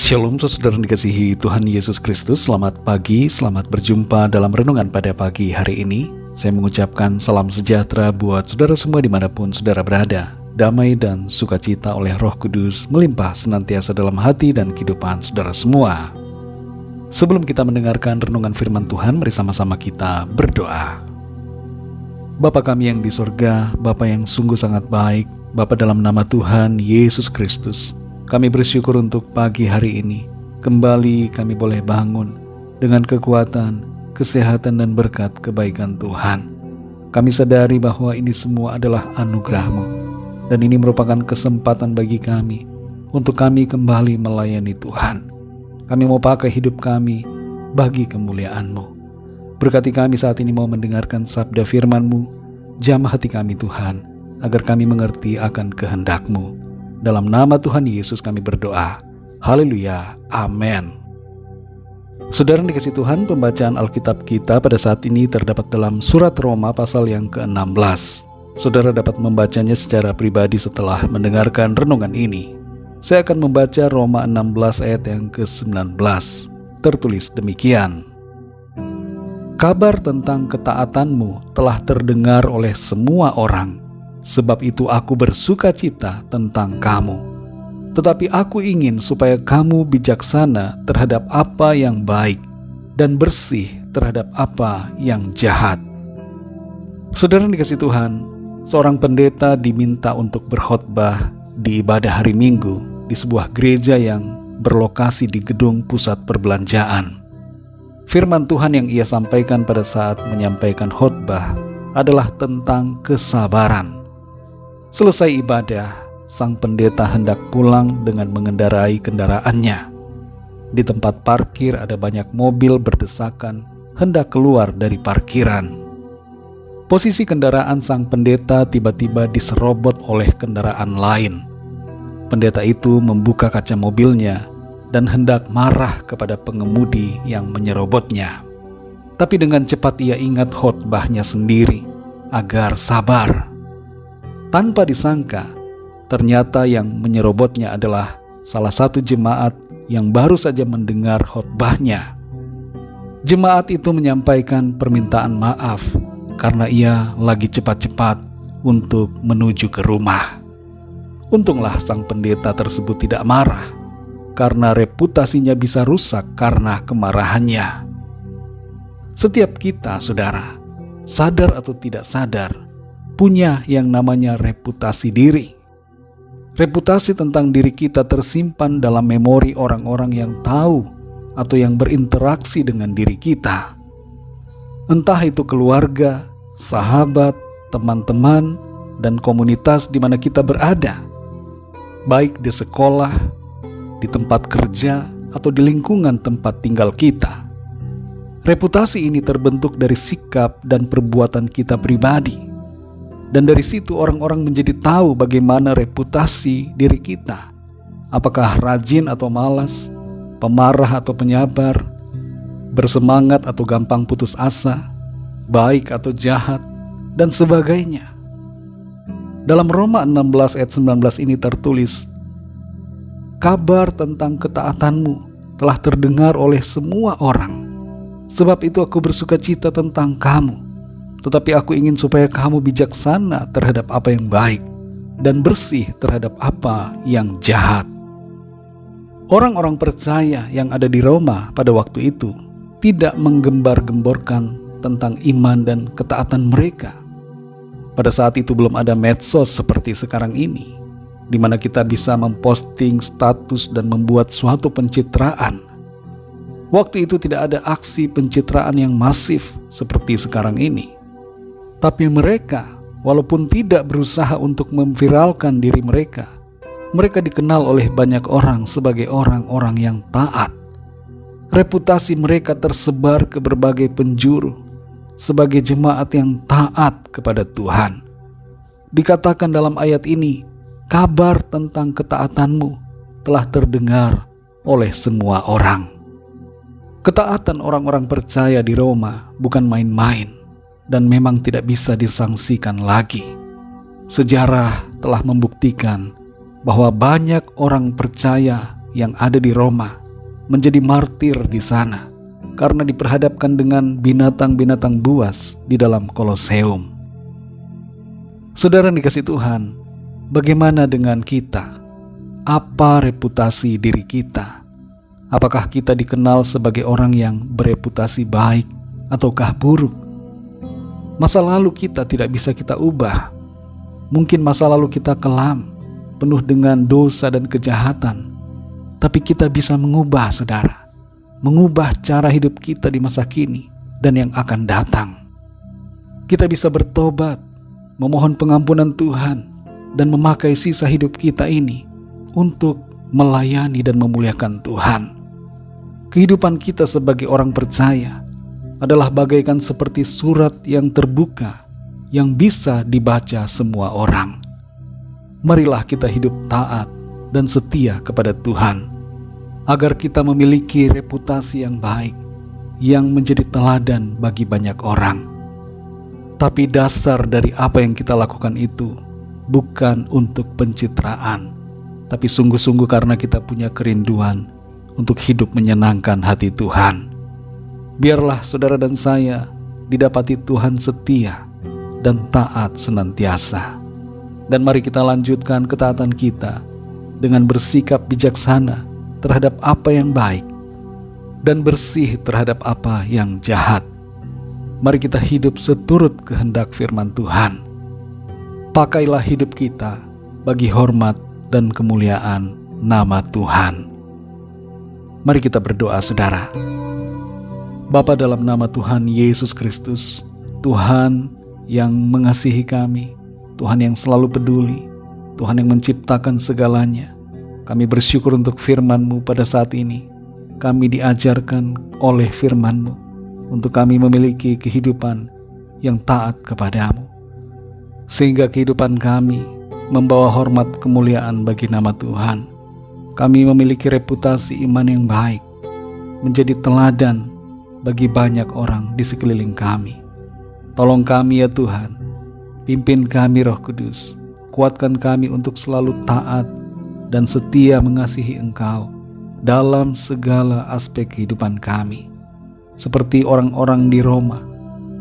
Shalom saudara yang dikasihi Tuhan Yesus Kristus. Selamat pagi, selamat berjumpa dalam renungan pada pagi hari ini. Saya mengucapkan salam sejahtera buat saudara semua dimanapun saudara berada. Damai dan sukacita oleh Roh Kudus melimpah senantiasa dalam hati dan kehidupan saudara semua. Sebelum kita mendengarkan renungan firman Tuhan, mari sama-sama kita berdoa. Bapa kami yang di surga, Bapa yang sungguh sangat baik, Bapa dalam nama Tuhan Yesus Kristus, kami bersyukur untuk pagi hari ini. Kembali kami boleh bangun dengan kekuatan, kesehatan dan berkat kebaikan Tuhan. Kami sadari bahwa ini semua adalah anugerah-Mu, dan ini merupakan kesempatan bagi kami untuk kami kembali melayani Tuhan. Kami mau pakai hidup kami bagi kemuliaan-Mu. Berkati kami saat ini mau mendengarkan sabda firman-Mu. Jamah hati kami Tuhan, agar kami mengerti akan kehendak-Mu. Dalam nama Tuhan Yesus kami berdoa. Haleluya. Amin. Saudara yang dikasihi Tuhan, pembacaan Alkitab kita pada saat ini terdapat dalam surat Roma pasal yang ke-16. Saudara dapat membacanya secara pribadi setelah mendengarkan renungan ini. Saya akan membaca Roma 16 ayat yang ke-19. Tertulis demikian. Kabar tentang ketaatanmu telah terdengar oleh semua orang. Sebab itu aku bersuka cita tentang kamu. Tetapi aku ingin supaya kamu bijaksana terhadap apa yang baik dan bersih terhadap apa yang jahat. Saudara yang dikasihi Tuhan, seorang pendeta diminta untuk berkhotbah di ibadah hari Minggu di sebuah gereja yang berlokasi di gedung pusat perbelanjaan. Firman Tuhan yang ia sampaikan pada saat menyampaikan khotbah adalah tentang kesabaran. Selesai ibadah, sang pendeta hendak pulang dengan mengendarai kendaraannya. Di tempat parkir ada banyak mobil berdesakan hendak keluar dari parkiran. Posisi kendaraan sang pendeta tiba-tiba diserobot oleh kendaraan lain. Pendeta itu membuka kaca mobilnya dan hendak marah kepada pengemudi yang menyerobotnya. Tapi dengan cepat ia ingat khotbahnya sendiri agar sabar. Tanpa disangka, ternyata yang menyerobotnya adalah salah satu jemaat yang baru saja mendengar khotbahnya. Jemaat itu menyampaikan permintaan maaf karena ia lagi cepat-cepat untuk menuju ke rumah. Untunglah sang pendeta tersebut tidak marah, karena reputasinya bisa rusak karena kemarahannya. Setiap kita, saudara, sadar atau tidak sadar, punya yang namanya reputasi diri. Reputasi tentang diri kita tersimpan dalam memori orang-orang yang tahu atau yang berinteraksi dengan diri kita. Entah itu keluarga, sahabat, teman-teman, dan komunitas di mana kita berada. Baik di sekolah, di tempat kerja, atau di lingkungan tempat tinggal kita. Reputasi ini terbentuk dari sikap dan perbuatan kita pribadi. Dan dari situ orang-orang menjadi tahu bagaimana reputasi diri kita. Apakah rajin atau malas, pemarah atau penyabar, bersemangat atau gampang putus asa, baik atau jahat, dan sebagainya. Dalam Roma 16 ayat 19 ini tertulis, kabar tentang ketaatanmu telah terdengar oleh semua orang. Sebab itu aku bersuka cita tentang kamu. Tetapi aku ingin supaya kamu bijaksana terhadap apa yang baik dan bersih terhadap apa yang jahat. Orang-orang percaya yang ada di Roma pada waktu itu tidak menggembar-gemborkan tentang iman dan ketaatan mereka. Pada saat itu belum ada medsos seperti sekarang ini, di mana kita bisa memposting status dan membuat suatu pencitraan. Waktu itu tidak ada aksi pencitraan yang masif seperti sekarang ini. Tapi mereka, walaupun tidak berusaha untuk memviralkan diri mereka, mereka dikenal oleh banyak orang sebagai orang-orang yang taat. Reputasi mereka tersebar ke berbagai penjuru sebagai jemaat yang taat kepada Tuhan. Dikatakan dalam ayat ini, kabar tentang ketaatanmu telah terdengar oleh semua orang. Ketaatan orang-orang percaya di Roma bukan main-main. Dan memang tidak bisa disangsikan lagi. Sejarah telah membuktikan bahwa banyak orang percaya yang ada di Roma menjadi martir di sana karena diperhadapkan dengan binatang-binatang buas di dalam Koloseum. Saudara dikasih Tuhan, bagaimana dengan kita? Apa reputasi diri kita? Apakah kita dikenal sebagai orang yang bereputasi baik ataukah buruk? Masa lalu kita tidak bisa kita ubah. Mungkin masa lalu kita kelam, penuh dengan dosa dan kejahatan. Tapi kita bisa mengubah, saudara. Mengubah cara hidup kita di masa kini dan yang akan datang. Kita bisa bertobat, memohon pengampunan Tuhan, dan memakai sisa hidup kita ini untuk melayani dan memuliakan Tuhan. Kehidupan kita sebagai orang percaya adalah bagaikan seperti surat yang terbuka yang bisa dibaca semua orang. Marilah kita hidup taat dan setia kepada Tuhan, agar kita memiliki reputasi yang baik, yang menjadi teladan bagi banyak orang. Tapi dasar dari apa yang kita lakukan itu bukan untuk pencitraan, tapi sungguh-sungguh karena kita punya kerinduan untuk hidup menyenangkan hati Tuhan. Biarlah saudara dan saya didapati Tuhan setia dan taat senantiasa. Dan mari kita lanjutkan ketaatan kita dengan bersikap bijaksana terhadap apa yang baik dan bersih terhadap apa yang jahat. Mari kita hidup seturut kehendak firman Tuhan. Pakailah hidup kita bagi hormat dan kemuliaan nama Tuhan. Mari kita berdoa, saudara. Bapa, dalam nama Tuhan Yesus Kristus, Tuhan yang mengasihi kami, Tuhan yang selalu peduli, Tuhan yang menciptakan segalanya, kami bersyukur untuk firman-Mu pada saat ini. Kami diajarkan oleh firman-Mu untuk kami memiliki kehidupan yang taat kepadamu, sehingga kehidupan kami membawa hormat kemuliaan bagi nama Tuhan. Kami memiliki reputasi iman yang baik, menjadi teladan bagi banyak orang di sekeliling kami. Tolong kami ya Tuhan, pimpin kami Roh Kudus, kuatkan kami untuk selalu taat dan setia mengasihi Engkau dalam segala aspek kehidupan kami. Seperti orang-orang di Roma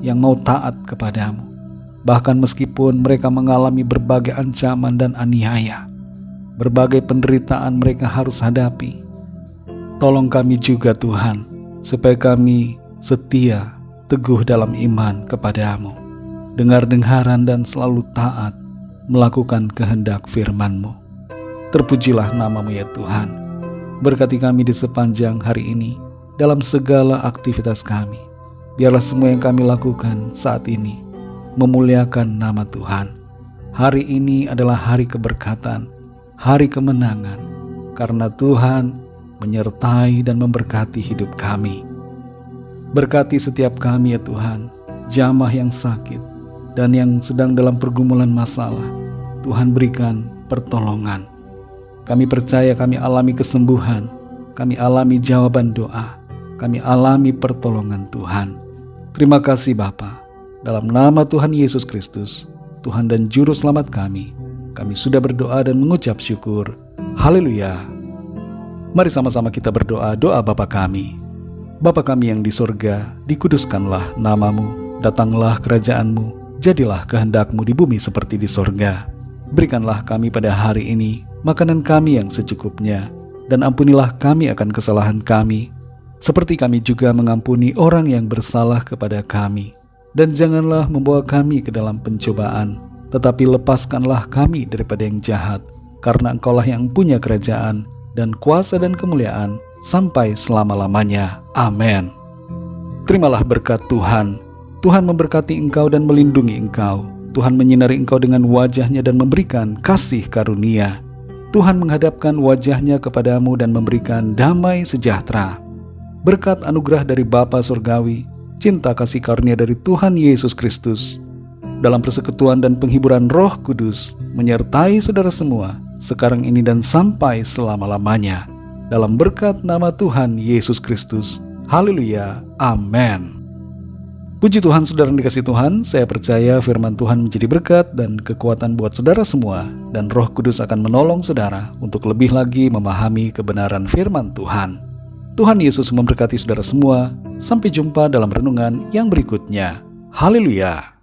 yang mau taat kepadamu, bahkan meskipun mereka mengalami berbagai ancaman dan aniaya, berbagai penderitaan mereka harus hadapi. Tolong kami juga Tuhan, supaya kami setia, teguh dalam iman kepadamu, dengar-dengaran dan selalu taat melakukan kehendak firman-Mu. Terpujilah nama-Mu ya Tuhan. Berkati kami di sepanjang hari ini, dalam segala aktivitas kami. Biarlah semua yang kami lakukan saat ini memuliakan nama Tuhan. Hari ini adalah hari keberkatan, hari kemenangan, karena Tuhan menyertai dan memberkati hidup kami. Berkati setiap kami ya Tuhan, jamaah yang sakit dan yang sedang dalam pergumulan masalah. Tuhan berikan pertolongan. Kami percaya kami alami kesembuhan, kami alami jawaban doa, kami alami pertolongan Tuhan. Terima kasih Bapa. Dalam nama Tuhan Yesus Kristus, Tuhan dan Juru Selamat kami sudah berdoa dan mengucap syukur. Haleluya. Mari sama-sama kita berdoa doa Bapa kami. Bapa kami yang di surga, dikuduskanlah nama-Mu, datanglah kerajaan-Mu, jadilah kehendak-Mu di bumi seperti di surga. Berikanlah kami pada hari ini makanan kami yang secukupnya, dan ampunilah kami akan kesalahan kami, seperti kami juga mengampuni orang yang bersalah kepada kami. Dan janganlah membawa kami ke dalam pencobaan, tetapi lepaskanlah kami daripada yang jahat, karena Engkaulah yang punya kerajaan dan kuasa dan kemuliaan sampai selama-lamanya. Amin. Terimalah berkat Tuhan. Tuhan memberkati engkau dan melindungi engkau. Tuhan menyinari engkau dengan wajah-Nya dan memberikan kasih karunia. Tuhan menghadapkan wajah-Nya kepadamu dan memberikan damai sejahtera. Berkat anugerah dari Bapa Surgawi, cinta kasih karunia dari Tuhan Yesus Kristus, dalam persekutuan dan penghiburan Roh Kudus, menyertai saudara semua, sekarang ini dan sampai selama-lamanya. Dalam berkat nama Tuhan Yesus Kristus. Haleluya. Amin. Puji Tuhan, saudara yang dikasih Tuhan, saya percaya firman Tuhan menjadi berkat dan kekuatan buat saudara semua, dan Roh Kudus akan menolong saudara untuk lebih lagi memahami kebenaran firman Tuhan. Tuhan Yesus memberkati saudara semua. Sampai jumpa dalam renungan yang berikutnya. Haleluya!